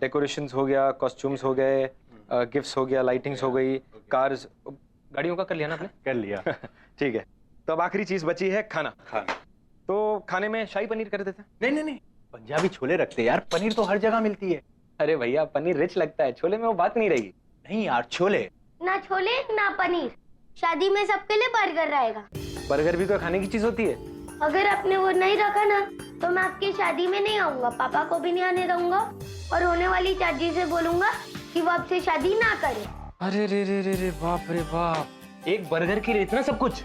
Decorations हो गया, costumes हो गए, गिफ्ट्स हो गया, लाइटिंग्स हो गई, कार्स, गाड़ियों का कर लिया ना आपने? कर लिया। ठीक है, तो अब आखिरी चीज बची है खाना। तो खाने में शाही पनीर कर देते हैं। नहीं, पंजाबी छोले रखते यार, पनीर तो हर जगह मिलती है। अरे भैया पनीर रिच लगता है, छोले में वो बात नहीं रहेगी। नहीं यार, छोले ना छोले ना पनीर, शादी में सबके लिए बर्गर रहेगा। बर्गर भी तो खाने की चीज होती है। अगर आपने वो नहीं रखा ना तो मैं आपकी शादी में नहीं आऊंगा, पापा को भी नहीं आने दूंगा और होने वाली चाची से बोलूंगा कि वो आपसे शादी ना करे। अरे रे रे रे रे बाप रे बाप, एक बर्गर के लिए इतना सब कुछ।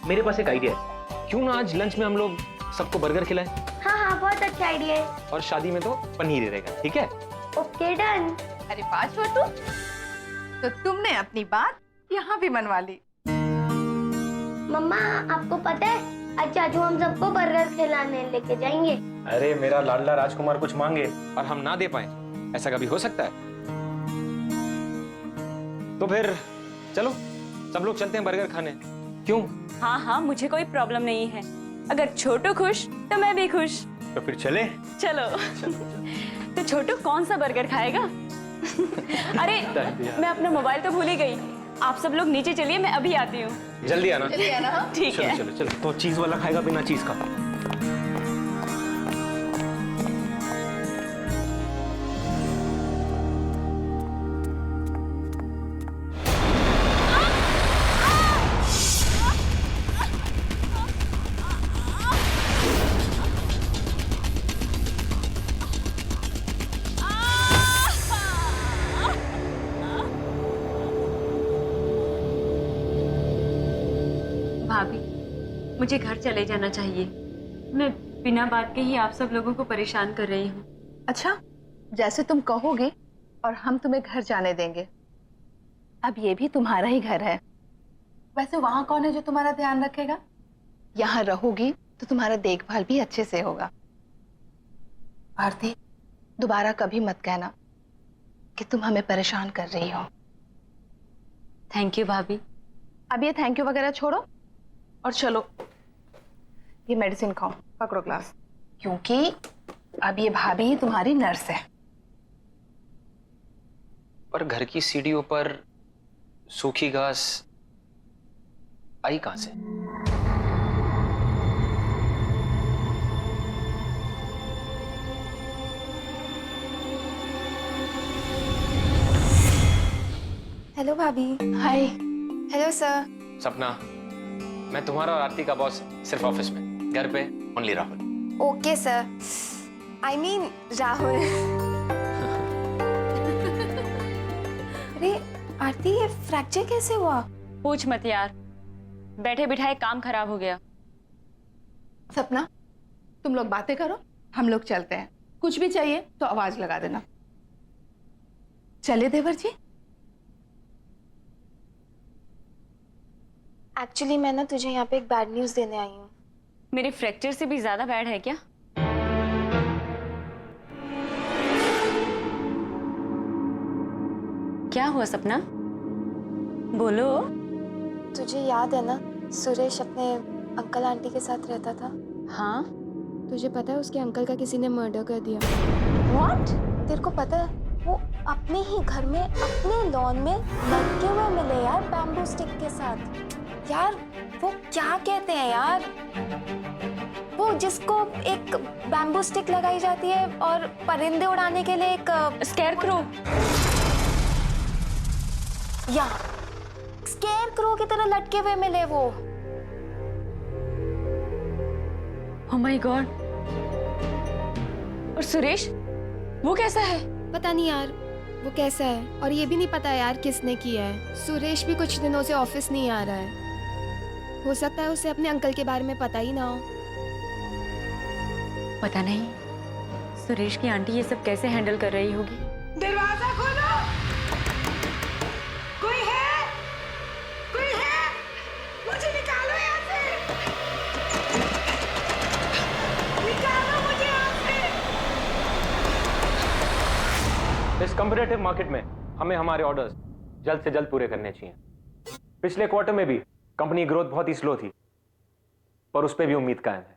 मेरे पास एक आइडिया है, क्यों ना आज लंच में हम लोग सबको बर्गर खिलाएं? हाँ, बहुत अच्छा आइडिया है। और शादी में तो पनीर ही रहेगा, ठीक है? Okay done. अरे वाह छोटू, तो तुमने अपनी बात यहाँ भी मनवा ली। मम्मा आपको पता है आज चाचू हम सबको बर्गर खिलाने लेके जाएंगे। अरे मेरा लाडला राजकुमार कुछ मांगे और हम ना दे पाए, ऐसा कभी हो सकता है? तो फिर चलो सब लोग चलते हैं बर्गर खाने। क्यों? हाँ, मुझे कोई प्रॉब्लम नहीं है। अगर छोटू खुश तो मैं भी खुश। तो फिर चले। चलो। तो छोटू कौन सा बर्गर खाएगा? अरे मैं अपना मोबाइल तो भूल ही गई। आप सब लोग नीचे चलिए, मैं अभी आती हूँ। जल्दी आना। ठीक है। चलो तो चीज वाला खाएगा बिना चीज का? भाभी, मुझे घर चले जाना चाहिए। मैं बिना बात के ही आप सब लोगों को परेशान कर रही हूँ। अच्छा, जैसे तुम कहोगे और हम तुम्हें घर जाने देंगे। अब ये भी तुम्हारा ही घर है। वैसे वहां कौन है जो तुम्हारा ध्यान रखेगा? यहाँ रहोगी तो तुम्हारा देखभाल भी अच्छे से होगा। आरती, दोबारा कभी मत कहना कि तुम हमें परेशान कर रही हो। थैंक यू भाभी। अब ये थैंक यू वगैरह छोड़ो और चलो ये मेडिसिन खाओ, पकड़ो ग्लास, क्योंकि अब ये भाभी तुम्हारी नर्स है। पर घर की सीढ़ियों पर सूखी घास आई कहां से? हेलो भाभी। हाय। Hello sir. सपना, मैं तुम्हारा और आरती का बॉस सिर्फ ऑफिस में, घर पे only Rahul. Okay sir, I mean Rahul. अरे आरती, ये फ्रैक्चर कैसे हुआ? पूछ मत यार, बैठे बिठाए काम खराब हो गया। सपना, तुम लोग बातें करो, हम लोग चलते हैं। कुछ भी चाहिए तो आवाज लगा देना। चले देवर जी। एक्चुअली मैं ना तुझे यहाँ पे एक बैड न्यूज देने आई हूँ। मेरे फ्रैक्चर से भी ज्यादा बैड है क्या? क्या हुआ सपना? बोलो। तुझे याद है ना, सुरेश अपने अंकल आंटी के साथ रहता था। हाँ। तुझे पता है उसके अंकल का किसी ने मर्डर कर दिया। व्हाट? तेरे को पता है, वो अपने ही घर में अपने लॉन में लटके हुए मिले यार, बैम्बू स्टिक के साथ। यार वो क्या कहते हैं यार, वो जिसको एक बैम्बू स्टिक लगाई जाती है और परिंदे उड़ाने के लिए एक स्केयरक्रो। या स्केयरक्रो की तरह लटके हुए मिले वो। Oh my God. और सुरेश, वो कैसा है? पता नहीं यार वो कैसा है, और ये भी नहीं पता यार किसने किया है। सुरेश भी कुछ दिनों से ऑफिस नहीं आ रहा है। हो सकता है उसे अपने अंकल के बारे में पता ही ना हो। पता नहीं सुरेश की आंटी ये सब कैसे हैंडल कर रही होगी। दरवाजा खोलो। कोई है? कोई है? मुझे निकालो यहाँ से। निकालो मुझे यहाँ से। इस कॉम्पिटिटिव मार्केट में हमें हमारे ऑर्डर्स जल्द से जल्द पूरे करने चाहिए। पिछले क्वार्टर में भी कंपनी ग्रोथ बहुत ही स्लो थी, पर उस पर भी उम्मीद कायम है।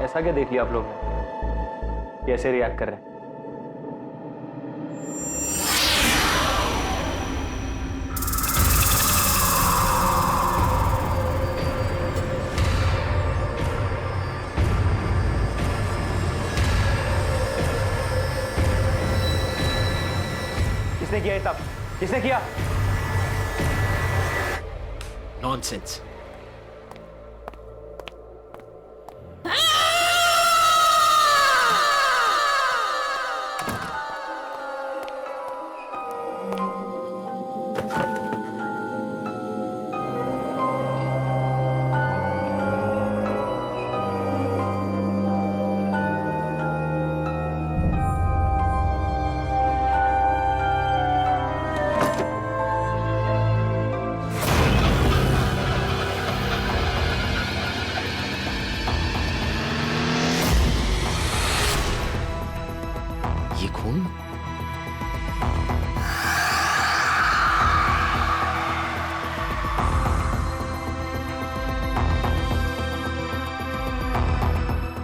ऐसा क्या देख लिया आप लोग ने? कैसे रिएक्ट कर रहे हैं? किसने किया ये सब? किसने किया? नॉनसेंस। ये खून?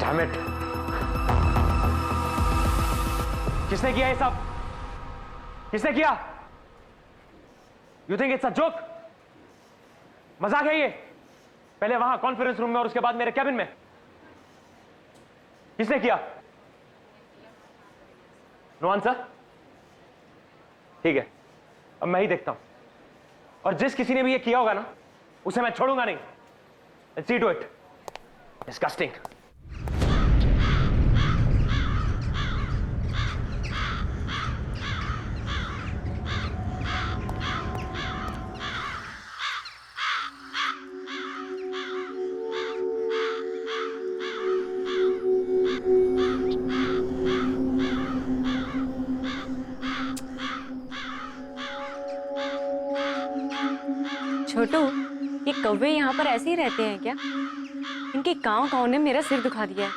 Damn it! किसने किया ये सब? किसने किया? You think it's a joke? मजाक है ये? पहले वहां कॉन्फ्रेंस रूम में और उसके बाद मेरे कैबिन में। किसने किया? No answer? ठीक है, अब मैं ही देखता हूं। और जिस किसी ने भी ये किया होगा ना, उसे मैं छोड़ूंगा नहीं। Let's see to it. Disgusting. छोटू, ये कौवे यहाँ पर ऐसे ही रहते हैं क्या? इनके काँव ने मेरा सिर दुखा दिया है।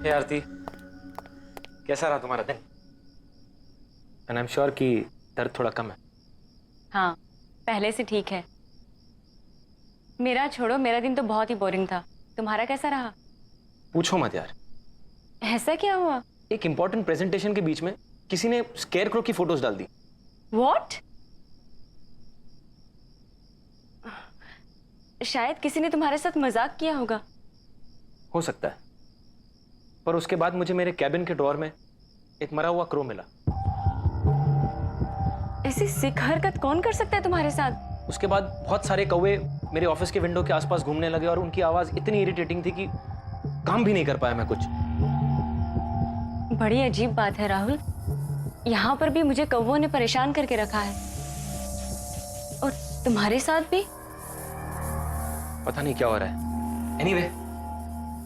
हे आरती, कैसा रहा तुम्हारा दिन? एंड आई एम श्योर कि दर्द थोड़ा कम है। हाँ, पहले से ठीक है। मेरा छोड़ो, मेरा दिन तो बहुत ही बोरिंग था। तुम्हारा कैसा रहा? पूछो मत यार। ऐसा क्या हुआ? एक इंपॉर्टेंट प्रेजेंटेशन के बीच में किसी ने स्केयरक्रो की फोटोज डाल दी। What? शायद किसी ने तुम्हारे साथ मजाक किया होगा। हो सकता है, पर उसके बाद मुझे मेरे कैबिन के ड्रॉअर में एक मरा हुआ क्रो मिला। ऐसी सिक हरकत कौन कर सकता है तुम्हारे साथ? उसके बाद बहुत सारे कौवे मेरे ऑफिस के विंडो के आसपास घूमने लगे और उनकी आवाज इतनी इरिटेटिंग थी कि काम भी नहीं कर पाया मैं कुछ। बड़ी अजीब बात है राहुल। यहाँ पर भी मुझे कौवों ने परेशान करके रखा है, और तुम्हारे साथ भी। पता नहीं क्या हो रहा है। एनीवे,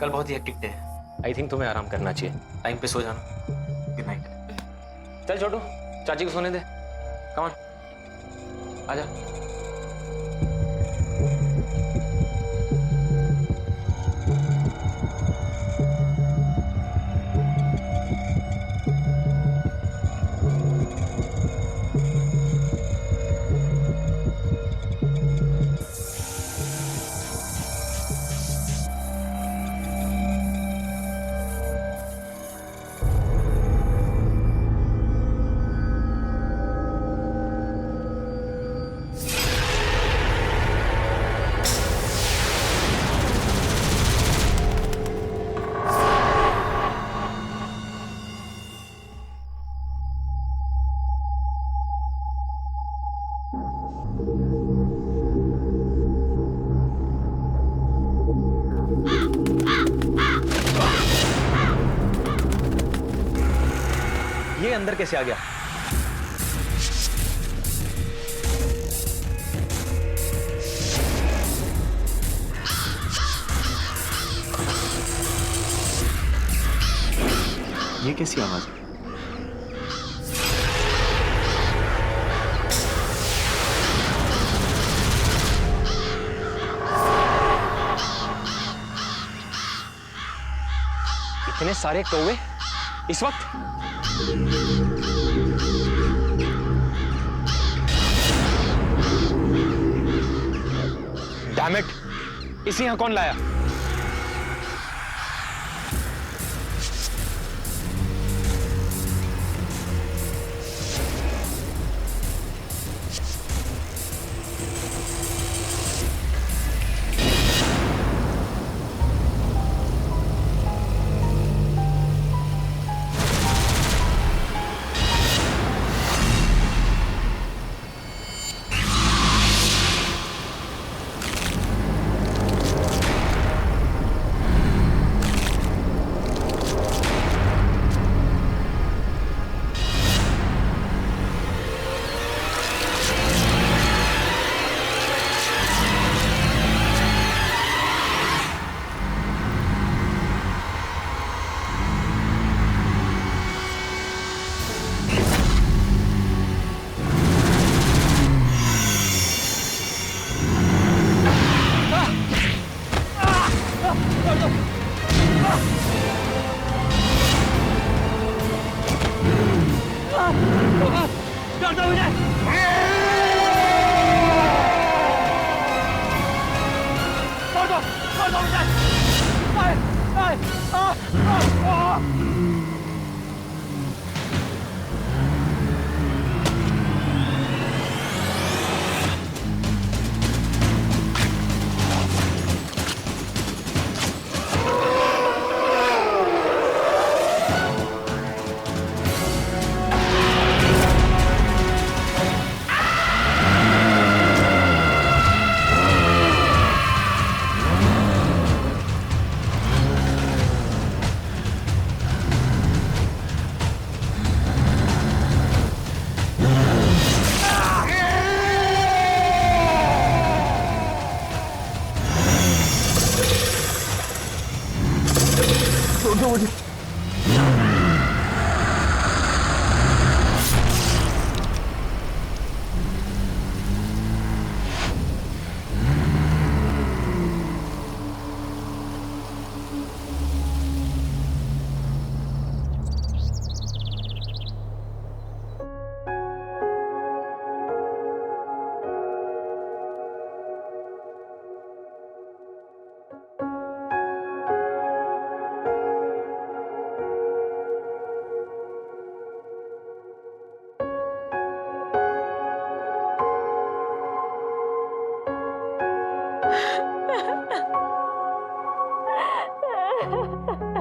कल बहुत ही हेक्टिक डे है। आई थिंक तुम्हें आराम करना चाहिए। टाइम पे सो जाना। Good night. चल छोटू, चाची को सोने दे। कम ऑन, आजा। ये अंदर कैसे आ गया? ये कैसी आवाज है? इतने सारे कौवे इस वक्त? डैम इट, इसे यहाँ कौन लाया?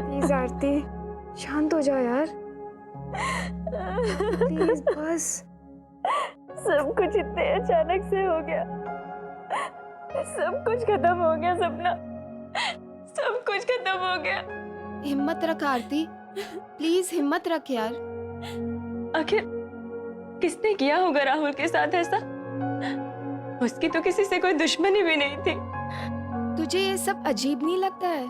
प्लीज आरती, शांत हो जाओ यार, प्लीज बस। सब कुछ इतने अचानक से हो गया, सब कुछ खत्म हो गया सपना, सब कुछ खत्म हो गया। हिम्मत रख आरती, प्लीज हिम्मत रख यार। आखिर किसने किया होगा राहुल के साथ ऐसा? उसकी तो किसी से कोई दुश्मनी भी नहीं थी। तुझे ये सब अजीब नहीं लगता है?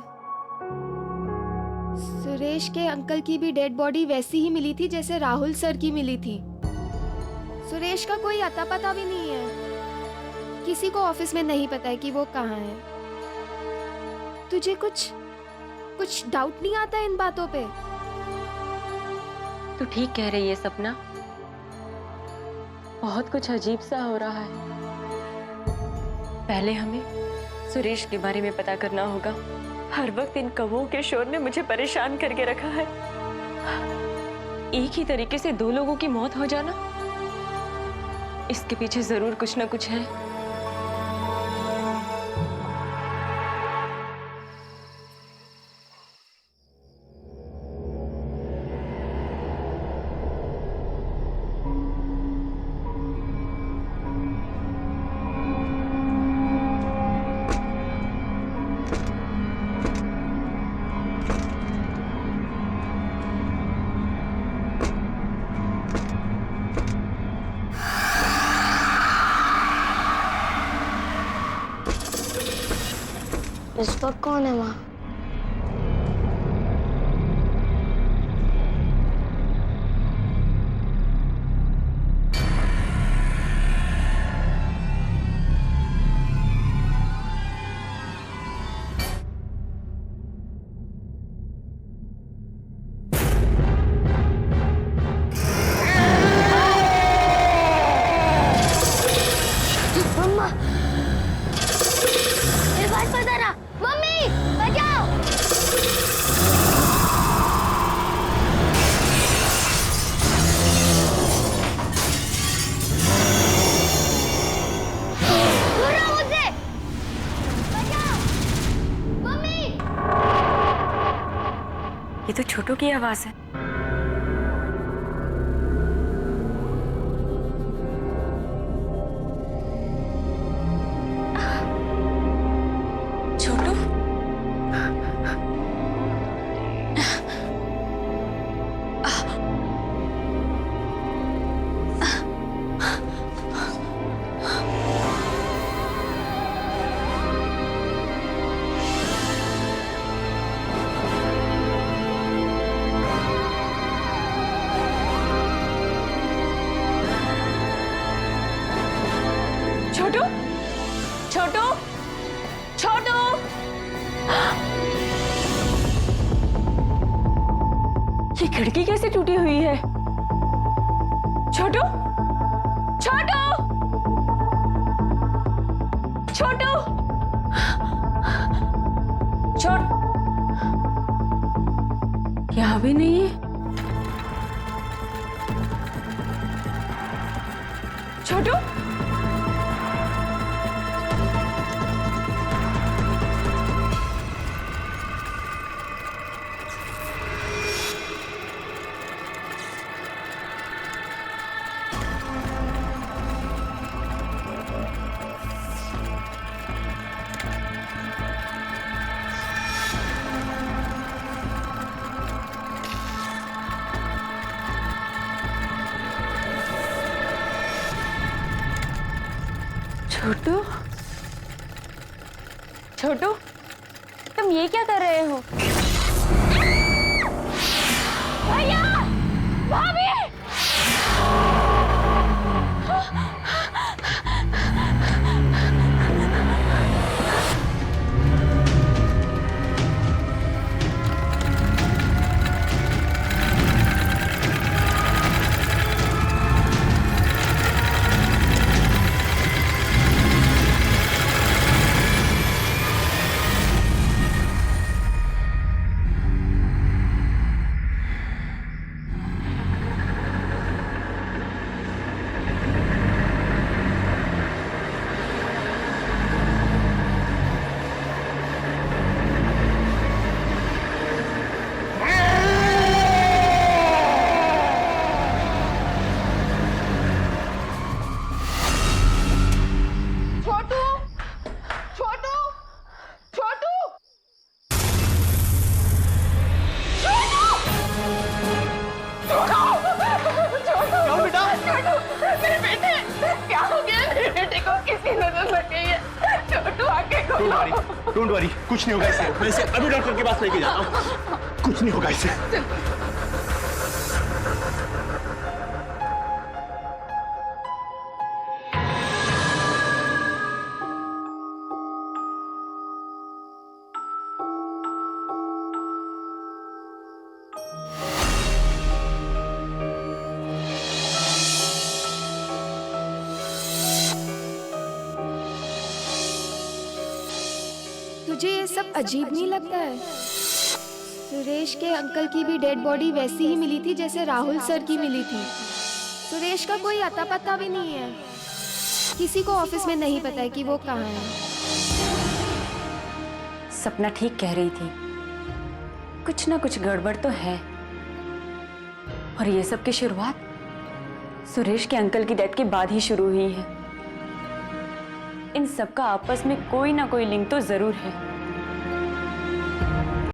सुरेश के अंकल की भी डेड बॉडी वैसी ही मिली थी जैसे राहुल सर की मिली थी। सुरेश का कोई अता पता भी नहीं है, किसी को ऑफिस में नहीं पता है कि वो कहाँ है। तुझे कुछ डाउट नहीं आता इन बातों पे? तू ठीक कह रही है सपना, बहुत कुछ अजीब सा हो रहा है। पहले हमें सुरेश के बारे में पता करना होगा। हर वक्त इन कौवों के शोर ने मुझे परेशान करके रखा है। एक ही तरीके से दो लोगों की मौत हो जाना, इसके पीछे जरूर कुछ ना कुछ है। इस वक्त कौन है वहाँ? मम्मा छोटू की आवाज है। छोटू, छोटू, छोटू, छोटू। ये खिड़की कैसे टूटी हुई है? छोटू, छोटू, छोटू, छोट यहाँ भी नहीं है। छोटू, छोटू, छोटू, तुम ये क्या कर रहे हो? भैया, भाभी! डोंट वरी, कुछ नहीं होगा इसे। मैं इसे अभी डॉक्टर के पास लेके जाता हूँ। कुछ नहीं होगा इसे। तुझे ये सब अजीब नहीं लगता है? सुरेश के अंकल की भी डेड बॉडी वैसी ही मिली थी जैसे राहुल सर की मिली थी। सुरेश का कोई अता पता भी नहीं है। किसी को ऑफिस में नहीं पता है कि वो कहाँ है। सपना ठीक कह रही थी, कुछ ना कुछ गड़बड़ तो है। और ये सब की शुरुआत सुरेश के अंकल की डेथ के बाद ही शुरू हुई है। इन सब का आपस में कोई ना कोई लिंक तो जरूर है।